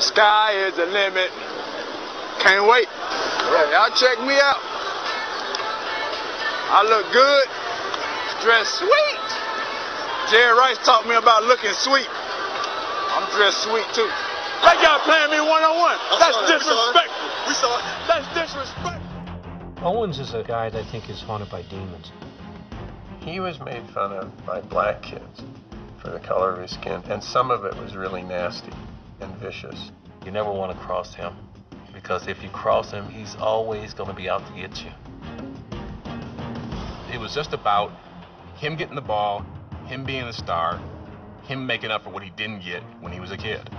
The sky is the limit. Can't wait. Y'all check me out. I look good. Dressed sweet. Jerry Rice taught me about looking sweet. I'm dressed sweet too. That guy playing me one-on-one. That's disrespectful. We saw it. That's disrespectful. Owens is a guy that I think is haunted by demons. He was made fun of by black kids for the color of his skin, and some of it was really nasty and vicious. You never want to cross him, because if you cross him, he's always going to be out to get you. It was just about him getting the ball, him being a star, him making up for what he didn't get when he was a kid.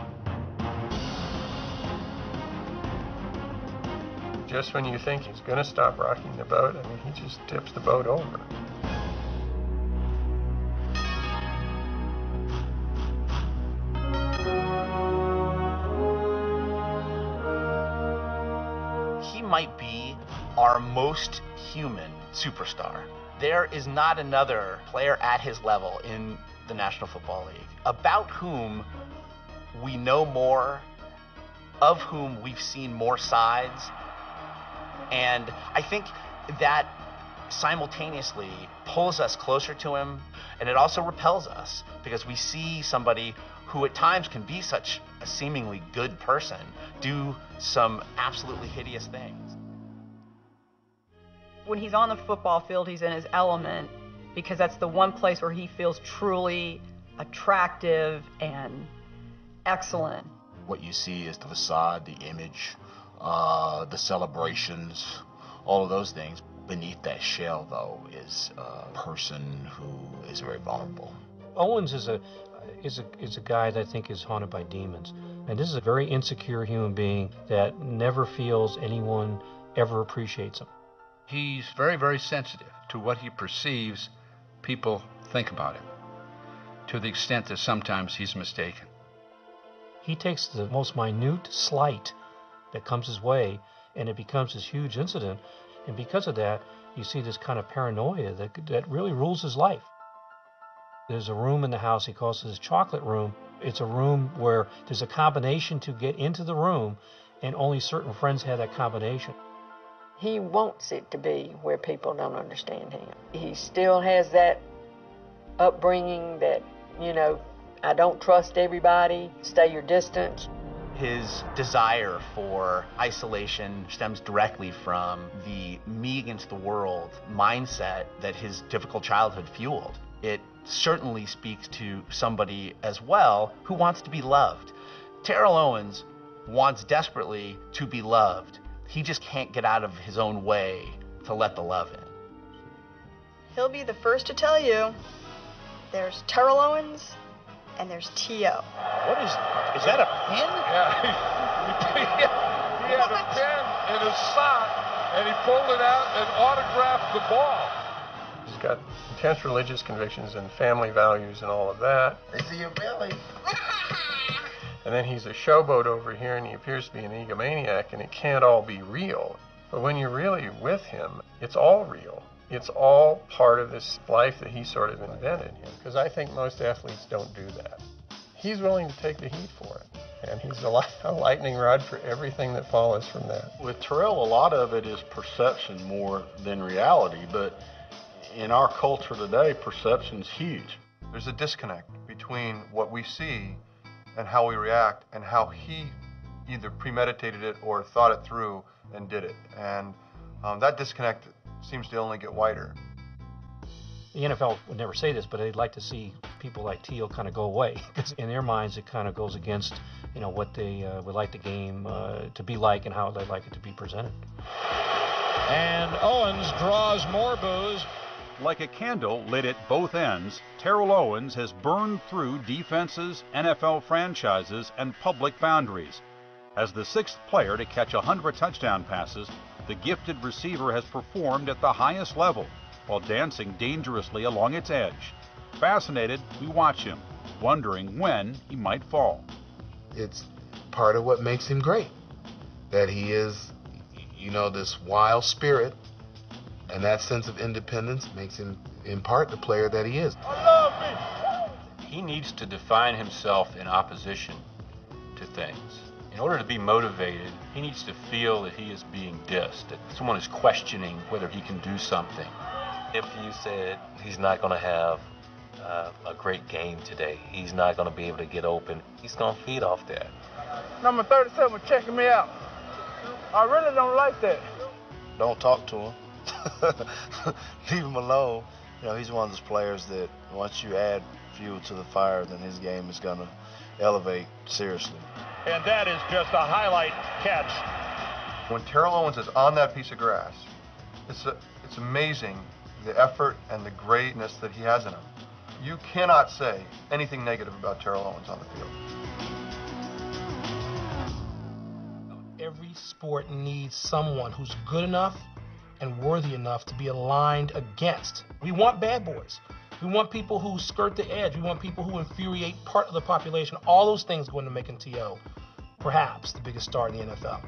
Just when you think he's going to stop rocking the boat, I mean, he just tips the boat over. He might be our most human superstar. There is not another player at his level in the National Football League about whom we know more, of whom we've seen more sides. And I think that simultaneously pulls us closer to him, and it also repels us, because we see somebody who at times can be such a seemingly good person do some absolutely hideous things. When he's on the football field, he's in his element, because that's the one place where he feels truly attractive and excellent. What you see is the facade, the image, the celebrations, all of those things. Beneath that shell, though, is a person who is very vulnerable. Owens is a guy that I think is haunted by demons. And this is a very insecure human being that never feels anyone ever appreciates him. He's very, very sensitive to what he perceives people think about him, to the extent that sometimes he's mistaken. He takes the most minute slight that comes his way, and it becomes this huge incident. And because of that, you see this kind of paranoia that really rules his life. There's a room in the house he calls his chocolate room. It's a room where there's a combination to get into the room, and only certain friends have that combination. He wants it to be where people don't understand him. He still has that upbringing that, I don't trust everybody, stay your distance. His desire for isolation stems directly from the me against the world mindset that his difficult childhood fueled. It certainly speaks to somebody as well who wants to be loved. Terrell Owens wants desperately to be loved. He just can't get out of his own way to let the love in. He'll be the first to tell you there's Terrell Owens and there's T.O. What is that a pen? Yeah, he had a pen in his sock, and he pulled it out and autographed the ball. He's got intense religious convictions and family values and all of that. They see your belly. And then he's a showboat over here, and he appears to be an egomaniac, and it can't all be real. But when you're really with him, it's all real. It's all part of this life that he sort of invented. Because I think most athletes don't do that. He's willing to take the heat for it. And he's a lightning rod for everything that follows from that. With Terrell, a lot of it is perception more than reality. But in our culture today, perception's huge. There's a disconnect between what we see and how we react, and how he either premeditated it or thought it through and did it. And that disconnect seems to only get wider. The NFL would never say this, but they'd like to see people like T.O. kind of go away, because in their minds it kind of goes against what they would like the game to be like and how they'd like it to be presented. And Owens draws more boos. Like a candle lit at both ends, Terrell Owens has burned through defenses, NFL franchises, and public boundaries. As the sixth player to catch 100 touchdown passes, the gifted receiver has performed at the highest level while dancing dangerously along its edge. Fascinated, we watch him, wondering when he might fall. It's part of what makes him great, that he is, this wild spirit. And that sense of independence makes him, in part, the player that he is. He needs to define himself in opposition to things. In order to be motivated, he needs to feel that he is being dissed, that someone is questioning whether he can do something. If you said he's not going to have a great game today, he's not going to be able to get open, he's going to feed off that. Number 37 checking me out. I really don't like that. Don't talk to him. Leave him alone. You know, he's one of those players that once you add fuel to the fire, then his game is going to elevate seriously. And that is just a highlight catch. When Terrell Owens is on that piece of grass, it's amazing the effort and the greatness that he has in him. You cannot say anything negative about Terrell Owens on the field. Every sport needs someone who's good enough and worthy enough to be aligned against. We want bad boys. We want people who skirt the edge. We want people who infuriate part of the population. All those things go into making T.O. perhaps the biggest star in the NFL.